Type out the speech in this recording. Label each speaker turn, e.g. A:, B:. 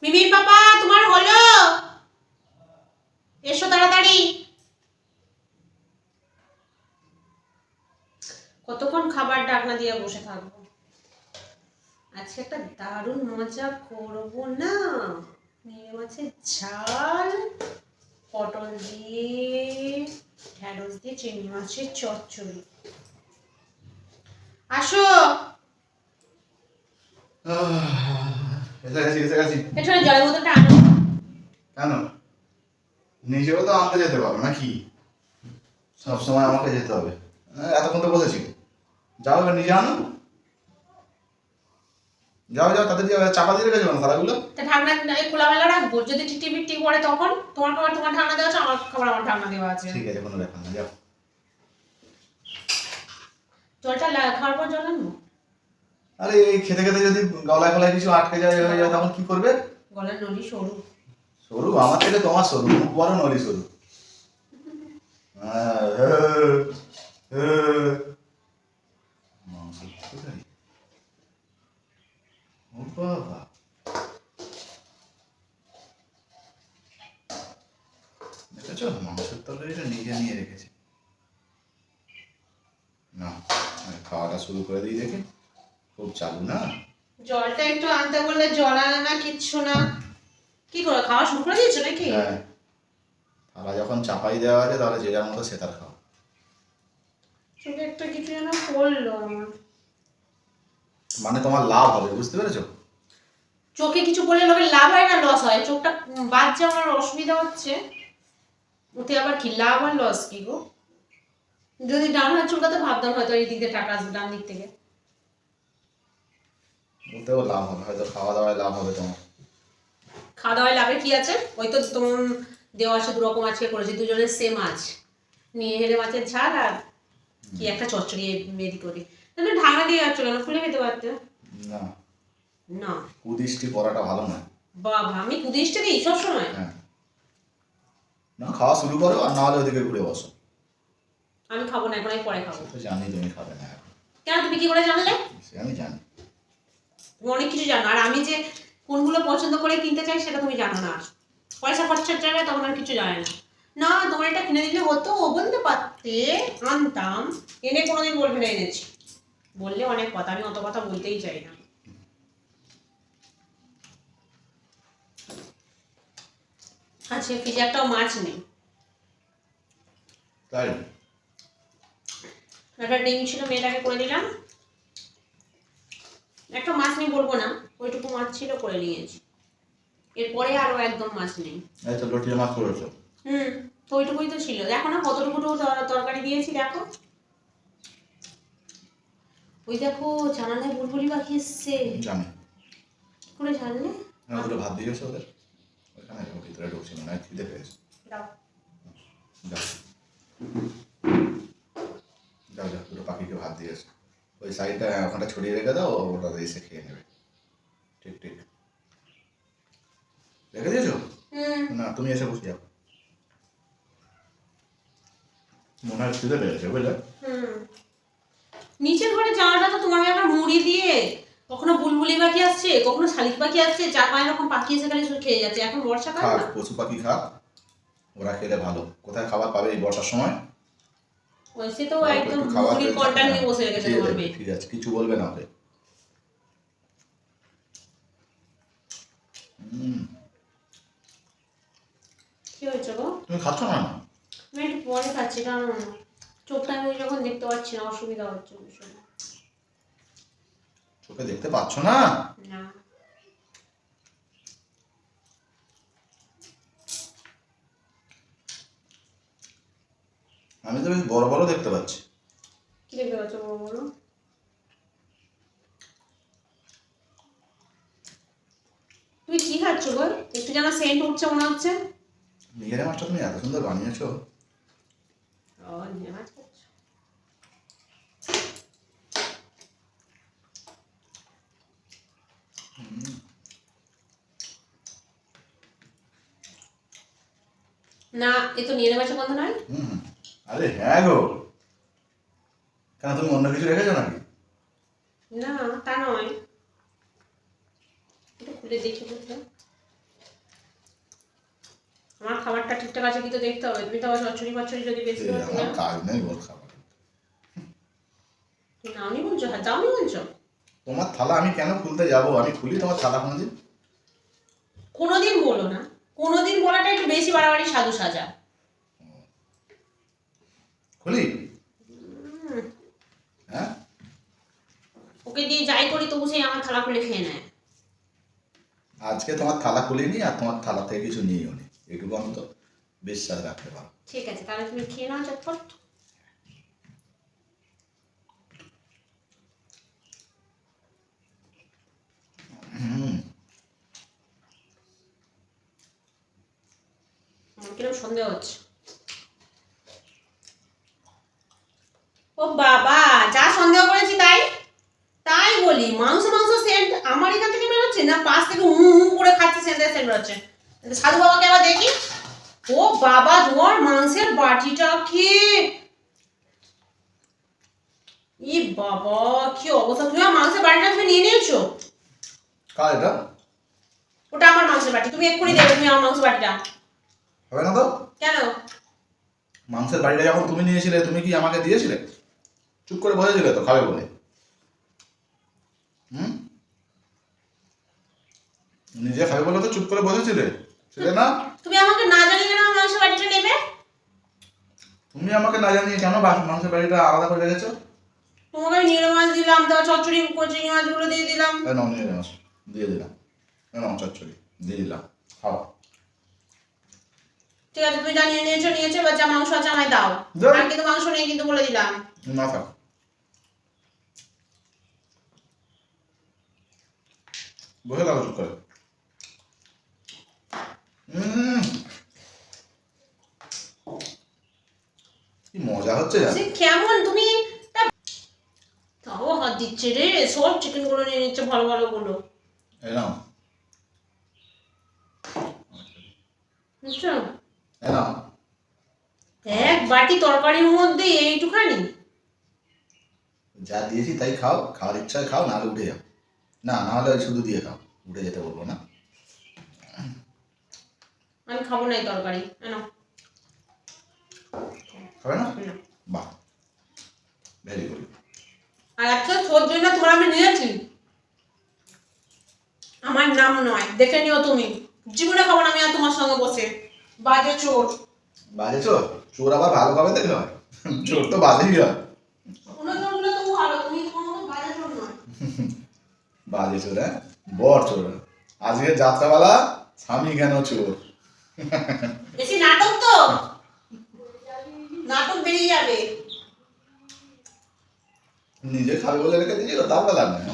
A: মিমির পাপা তোমার হলো, এসো তাড়াতাড়ি। কতক্ষণ খাবার ডাকনা দিয়ে বসে থাকবো? আজকে একটা দারুণ মজা করবো না? নিয়ে মাছের ঝাল, পটল দিয়ে, ঢেঁড়স দিয়ে চিংড়ি মাছের চচ্চড়ি। আসো। একটু জলের বোতলটা আনো।
B: কেন? নিজেও তো আনতে যেতে পারো নাকি? সবসময় আমাকে যেতে হবে? এতক্ষণ তো বসেছি। যাও এবার নিজে আনো। যাও যাও তাদের চাপা দিয়ে রেখেছো না থালাগুলো?
A: তা ঢাকনা খোলামেলা রাখবো? যদি টিপি পড়ে তখন তোমার খাবার তোমার ঢাকনা দেওয়া আছে, আমার খাবার আমার ঢাকনা দেওয়া আছে।
B: ঠিক আছে, কোনো ব্যাপার না, যাও।
A: জলটা খাওয়ার পর জল আনবো?
B: আরে এই খেতে খেতে যদি গলায় গলায় কিছু আটকে যায় হয়ে যায় তখন কি করবে?
A: গলার নলি সরু।
B: সরু? আমার থেকে তোমার সরু, মুখ বড় নলি সরু। ও বাবা, দেখেছো মাংসের তরকারিটা নিজে নিয়ে রেখেছে। না খাওয়াটা শুরু করে দিই দেখে, খুব চালু না।
A: জলটা একটু আনতে বললে জল আনে না, কিচ্ছু না। কি করে খাওয়া শুরু করে দিয়েছো নাকি?
B: হ্যাঁ, থালা যখন চাপাই দেওয়া আছে তাহলে যে যার মতো সে তার খাও।
A: চোখে একটা কিছু যেন পড়লো আমার।
B: মানে তোমার লাভ হবে, বুঝতে পেরেছো?
A: চোখে কিছু পড়লে লোকের লাভ হয় না লস হয়? চোখটা বাজছে, আমার অসুবিধা হচ্ছে। ওতে আবার কি লাভ আর লস কি গো? যদি ডান হাত চুলকাতে ভাবতাম হয়তো এই দিক দিয়ে টাকা আসবে, ডান দিক থেকে।
B: ওতেও লাভ হবে, হয়তো খাওয়া দাওয়ায় লাভ হবে তোমার।
A: খাওয়া দাওয়ায় লাভে কি আছে? ওই তো তোমার দেওয়া আছে, দু রকম আজকে করেছি, দুজনের সেম মাছ নিয়ে হেলে মাছের ঝাল আর কি একটা চচ্চড়ি মেরি করি। তাহলে ঢাকা দিয়ে যাচ্ছ কেন? খুলে খেতে পারতে
B: না
A: না।
B: কুদৃষ্টি করাটা ভালো নয়।
A: বাবা, আমি কুদিশটা দিই সবসময়?
B: হ্যাঁ, না খাওয়া শুরু করো আর না হলে ওদিকে ঘুরে বসো।
A: আমি খাবো না এখন, আমি পরে খাবো।
B: তো জানি তুমি খাবে না এখন।
A: কেন, তুমি কি করে জানলে?
B: সে আমি জানি।
A: তুমি অনেক কিছু জানো, আর আমি যে কোনগুলো পছন্দ করে কিনতে চাই সেটা তুমি জানো না। পয়সা খরচার জায়গায় তখন আর কিছু জানে না। না তোমার এটা কিনে দিলে হতো, ও বলতে পারতে, আনতাম। এনে কোনোদিন বলবে না এনেছি, বললে অনেক কথা, আমি অত কথা বলতেই চাই না। আচ্ছা, ফ্রিজে একটাও মাছ নেই।
B: তাই?
A: একটা ডিম ছিল, মেয়েটাকে করে দিলাম। একটা মাছ নেই বলবো না, ওইটুকু মাছ ছিল, করে নিয়েছি। এরপরে আরো একদম মাছ নেই।
B: এই তো লটিয়ে মাছ করেছো।
A: তো ওইটুকুই তো ছিল, দেখো না কতটুকু তরকারি দিয়েছি, দেখো। ওই দেখো জানালায় বুলবুলি পাখি এসছে।
B: জানি।
A: করে জানলে?
B: হ্যাঁ, দুটো ভাত দিয়েছো ওদের ওইখানে, ভিতরে ঢুকছিল না, খিদে পেয়েছে।
A: দাও।
B: যাও যাও যাও, দুটো পাখিকে ভাত দিয়েছো। ওই সাইডটা ওখানটা ছড়িয়ে রেখে দাও, ওটা এসে খেয়ে নেবে। ঠিক ঠিক রেখে দিয়েছো? না তুমি এসে বসে যাও, মনে হয় খিদে পেয়েছে বুঝলে।
A: নিচের ঘরে জানালাটা তো তোমার একবার মুড়ি দিয়ে, কখনো বুলবুলি পাখি আসছে, কখনো শালিক পাখি আসছে, 4-5 রকম পাখি এসে খালি শুধু খেয়ে যাচ্ছে। এখন বর্ষাকাল
B: খাক,
A: না।
B: পশু পাখি খাক, ওরা খেলে ভালো। কোথায় খাবার পাবে এই বর্ষার সময়?
A: ওইসে তো একদম মুড়ির কন্টাক্ট নিয়ে বসে রেখেছে তোমার মেয়ে।
B: ঠিক আছে, কিছু বলবে না ওকে।
A: কি হয়েছে গো?
B: তুমি খাচ্ছ না? না
A: আমি একটু পরে খাচ্ছি, কারণ চোখটা আমি যখন দেখতে পাচ্ছি না, অসুবিধা হচ্ছে ভীষণ।
B: চোখে দেখতে পাচ্ছ না?
A: না।
B: আমি তো বেশ বড় বড় দেখতে পাচ্ছি।
A: কি দেখতে পাচ্ছ বড় বড়? তুমি কি খাচ্ছ গো? একটু যেন সেন্ট উঠছে মনে হচ্ছে।
B: নিজের মাছটা তুমি এত সুন্দর বানিয়েছো।
A: ও, নিজের মাছ খাচ্ছ। না, এ তো নিয়ে মাছের গন্ধ নয়।
B: আরে হ্যাঁ গো, কেন তুমি অন্য কিছু রেখেছো নাকি?
A: না তা নয়, একটু খুলে দেখি বুঝলে। আমার খাবারটা ঠিকঠাক আছে কি তো দেখতে হবে। তুমি তো আবার চচ্চড়ি ফচ্চড়ি যদি বেশি করে
B: আমার কাজ নেই ওর খাবার।
A: নাওনি বলছো, হ্যাঁ যাওনি বলছো।
B: তোমার থালা আমি কেন খুলতে যাবো? আমি খুলি তোমার থালা কোনোদিন?
A: কোনোদিন বলো না, কোনোদিন বলাটা একটু বেশি বাড়াবাড়ি সাধু সাজা।
B: খুলি? হ্যাঁ,
A: ওকে দিয়ে যাই করি তবু সেই আমার থালা খুলে খেয়ে নেয়।
B: আজকে তোমার থালা খুলিনি আর তোমার থালা থেকে কিছু নিয়েও নি, এটুকু আমি তো বিশ্বাস রাখতে পারো।
A: ঠিক আছে, তাহলে তুমি খেয়ে নাও চটপট।
B: হুম,
A: আমার কিরকম সন্দেহ হচ্ছে। ও বাবা, যা সন্দেহ করেছি তাই তাই বলি। মাংস মাংস সেন্ট আমার এখান থেকে বেরোচ্ছে না, পাশ থেকে করে খাচ্ছে, সেন্টের সেন্ট বেরোচ্ছে। সাধু বাবাকে আবার দেখি। ও বাবা, তোমার মাংসের বাটিটা কি, ই বাবা কি অবস্থা! তুমি আমার মাংসের বাটিটা তুমি নিয়ে নিয়েছো?
B: কার এটা?
A: ওটা আমার মাংসের বাটি, তুমি এক্ষুনি দেবে তুমি আমার মাংসের বাটিটা।
B: হবে না তো?
A: কেন?
B: মাংসের বাড়িটা যখন তুমি নিয়েছিলে, তুমি কি আমাকে দিয়েছিলে? চুপ করে বসেছিলে তো খাবে বলে। হুম, নিজে খাবে বলে তো চুপ করে বসেছিলে, ছিলে না?
A: তুমি আমাকে না জানিয়ে কেন আমার মাংসের বাটিটা নেবে?
B: তুমি আমাকে না জানিয়ে কেন মাংসের বাড়িটা আলাদা করে রেখেছো?
A: তোমাকে আমি নিয়ে মাছ দিলাম, তারপর চচ্চড়ি চিংড়ি মাছগুলো দিয়ে দিলাম।
B: নাও, নিয়ে মাছ দিয়ে দিলাম, নাও চচ্চড়ি দিয়ে দিলাম, খাও।
A: ঠিক আছে, তুমি যা নিয়ে নিয়েছো নিয়েছো, এবার যা মাংস আছে আমায় দাও।
B: দাও।
A: আর কিন্তু মাংস নেই কিন্তু বলে দিলাম।
B: না থাক, বসে থাকো চুপ করে। কি মজা হচ্ছে জানো?
A: সে কেমন তুমি, তাও হাত দিচ্ছে রে, সব চিকেন গুলো নিয়ে নিচ্ছে ভালো ভালো গুলো।
B: এই নাও,
A: বুঝছো?
B: এই নাও।
A: এক বাটি তরকারির মধ্যে এইটুখানি।
B: যা দিয়েছি তাই খাও, খাওয়ার ইচ্ছা খাও, না হলে উঠে যাও। না, না হলে ওই শুধু দিয়ে খাও, উঠে যেতে বলবো না।
A: আমি খাবো না এই তরকারি, কেন?
B: খাবে না? বাহ, ভেরি গুড।
A: আর আজকে সহ্য না তোমার আমি নিয়েছি, আমার নাম নয়, দেখে নিও তুমি। জীবনে খাবো না আমি আর তোমার সঙ্গে বসে। বাজে চোর।
B: বাজে চোর? চোর আবার ভালো ভাবে দেখলে হয়? চোর তো বাজেই হয়।
A: কোনো চোরগুলো তো ভালো, তুমি তোমার মতো বাজে চোর নয়।
B: বাজে চোর, হ্যাঁ? বর চোর। আজকে যাত্রাবেলা স্বামী কেন চোর?
A: বেশি নাটক তো, নাটক বেরিয়ে যাবে।
B: নিজে খাবে বলে রেখে দিয়েছিল, তার বেলা নয়।